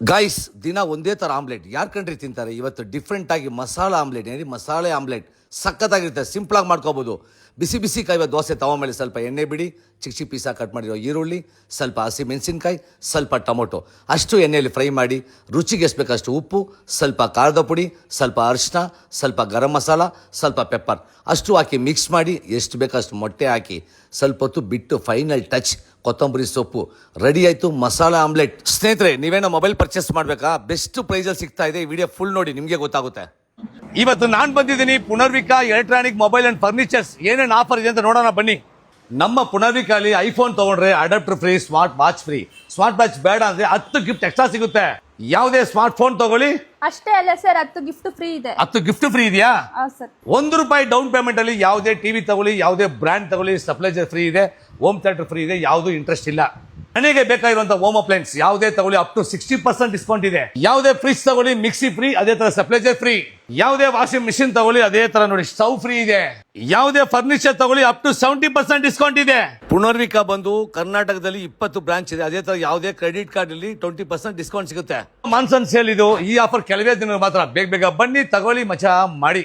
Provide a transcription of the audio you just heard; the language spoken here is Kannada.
ಗಾಯ್ಸ್ ದಿನ ಒಂದೇ ಥರ ಆಮ್ಲೆಟ್ ಯಾರು ಕಂಡ್ರಿ ತಿಂತಾರೆ. ಇವತ್ತು ಡಿಫ್ರೆಂಟ್ ಆಗಿ ಮಸಾಲ ಆಮ್ಲೆಟ್ ಏನಿ ಮಸಾಲೆ ಆಮ್ಲೆಟ್ ಸಖತ್ತಾಗಿರುತ್ತೆ. ಸಿಂಪಲಾಗಿ ಮಾಡ್ಕೋಬೋದು. ಬಿಸಿ ಬಿಸಿ ಕಾಯುವ ದೋಸೆ ತಗೊಂಡ್ಮೇಲೆ ಸ್ವಲ್ಪ ಎಣ್ಣೆ ಬಿಡಿ, ಚಿಕ್ಕ ಚಿಕ್ಕ ಪೀಸ ಕಟ್ ಮಾಡಿರೋ ಈರುಳ್ಳಿ, ಸ್ವಲ್ಪ ಹಸಿ ಮೆಣಸಿನ್ಕಾಯಿ, ಸ್ವಲ್ಪ ಟೊಮೊಟೊ ಅಷ್ಟು ಎಣ್ಣೆಯಲ್ಲಿ ಫ್ರೈ ಮಾಡಿ, ರುಚಿಗೆ ಎಷ್ಟು ಬೇಕಷ್ಟು ಉಪ್ಪು, ಸ್ವಲ್ಪ ಖಾರದ ಪುಡಿ, ಸ್ವಲ್ಪ ಅರಿಶಿನ, ಸ್ವಲ್ಪ ಗರಂ ಮಸಾಲ, ಸ್ವಲ್ಪ ಪೆಪ್ಪರ್ ಅಷ್ಟು ಹಾಕಿ ಮಿಕ್ಸ್ ಮಾಡಿ, ಎಷ್ಟು ಬೇಕಷ್ಟು ಮೊಟ್ಟೆ ಹಾಕಿ ಸ್ವಲ್ಪ ಹೊತ್ತು ಬಿಟ್ಟು ಫೈನಲ್ ಟಚ್ ಕೊತ್ತಂಬರಿ ಸೊಪ್ಪು ರೆಡಿ ಆಯಿತು ಮಸಾಲ ಆಮ್ಲೆಟ್. ಸ್ನೇಹಿತರೆ, ನೀವೇನೋ ಮೊಬೈಲ್ ಪರ್ಚೇಸ್ ಮಾಡಬೇಕಾ? ಬೆಸ್ಟ್ ಪ್ರೈಸಲ್ಲಿ ಸಿಗ್ತಾ ಇದೆ. ಈ ವಿಡಿಯೋ ಫುಲ್ ನೋಡಿ, ನಿಮಗೆ ಗೊತ್ತಾಗುತ್ತೆ. ಇವತ್ತು ನಾನು ಬಂದಿದ್ದೀನಿ ಪುನರ್ವಿಕಾ ಎಲೆಕ್ಟ್ರಾನಿಕ್ ಮೊಬೈಲ್ ಅಂಡ್ ಫರ್ನಿಚರ್ಸ್. ಏನೇನು ಆಫರ್ ಇದೆ ಅಂತ ನೋಡೋಣ ಬನ್ನಿ. ನಮ್ಮ ಪುನರ್ವಿಕಾಲಿ ಐಫೋನ್ ತಗೊಂಡ್ರೆ adapter free, smart watch free. Smart watch ಬೇಡ ಅಂದ್ರೆ 10 ಗಿಫ್ಟ್ ಎಕ್ಸ್ಟ್ರಾ ಸಿಗುತ್ತೆ. ಯಾವುದೇ ಸ್ಮಾರ್ಟ್ ಫೋನ್ ತಗೊಳ್ಳಿ ಅಷ್ಟೇ ಅಲ್ಲ ಸರ್, 10 ಗಿಫ್ಟ್ ಫ್ರೀ ಇದೆ. 10 ಗಿಫ್ಟ್ ಫ್ರೀ ಇದೆಯಾ? ₹1 ಡೌನ್ ಪೇಮೆಂಟ್ ಅಲ್ಲಿ ಯಾವುದೇ ಟಿವಿ ತಗೊಳ್ಳಿ, ಯಾವುದೇ ಬ್ರ್ಯಾಂಡ್ ತಗೊಳ್ಳಿ, ಸಪ್ಲೈಜರ್ ಫ್ರೀ ಇದೆ, ಹೋಮ್ ಥಿಯೇಟರ್ ಫ್ರೀ ಇದೆ. ಯಾವುದು ಇಂಟ್ರೆಸ್ಟ್ ಇಲ್ಲ. ಮನೆಗೆ ಬೇಕಾಗಿರುವಂತಹ ಹೋಮ್ ಅಪ್ಲೈನ್ಸ್ ಯಾವುದೇ ತಗೊಳ್ಳಿ ಅಪ್ ಟು 60% ಡಿಸ್ಕೌಂಟ್ ಇದೆ. ಯಾವುದೇ ಫ್ರಿಜ್ ತಗೊಳ್ಳಿ ಮಿಕ್ಸಿ ಫ್ರೀ, ಅದೇ ತರ ಸಪ್ಲೈಜರ್ ಫ್ರೀ. ಯಾವುದೇ ವಾಷಿಂಗ್ ಮಿಷಿನ್ ತಗೊಳ್ಳಿ ಅದೇ ತರ ನೋಡಿ ಸ್ಟವ್ ಫ್ರೀ ಇದೆ. ಯಾವುದೇ ಫರ್ನಿಚರ್ ತಗೊಳ್ಳಿ ಅಪ್ ಟು 70% ಡಿಸ್ಕೌಂಟ್ ಇದೆ. ಪುನರ್ವಿಕಾ ಬಂದು ಕರ್ನಾಟಕದಲ್ಲಿ 20 ಬ್ರಾಂಚ್ ಇದೆ. ಅದೇ ತರ ಯಾವುದೇ ಕ್ರೆಡಿಟ್ ಕಾರ್ಡ್ ಅಲ್ಲಿ 20% ಡಿಸ್ಕೌಂಟ್ ಸಿಗುತ್ತೆ. ಮಾನ್ಸನ್ ಸೇಲ್ ಇದು. ಈ ಆಫರ್ ಕೆಲವೇ ದಿನ ಮಾತ್ರ. ಬೇಗ ಬೇಗ ಬನ್ನಿ, ತಗೊಳ್ಳಿ, ಮಚಾ ಮಾಡಿ.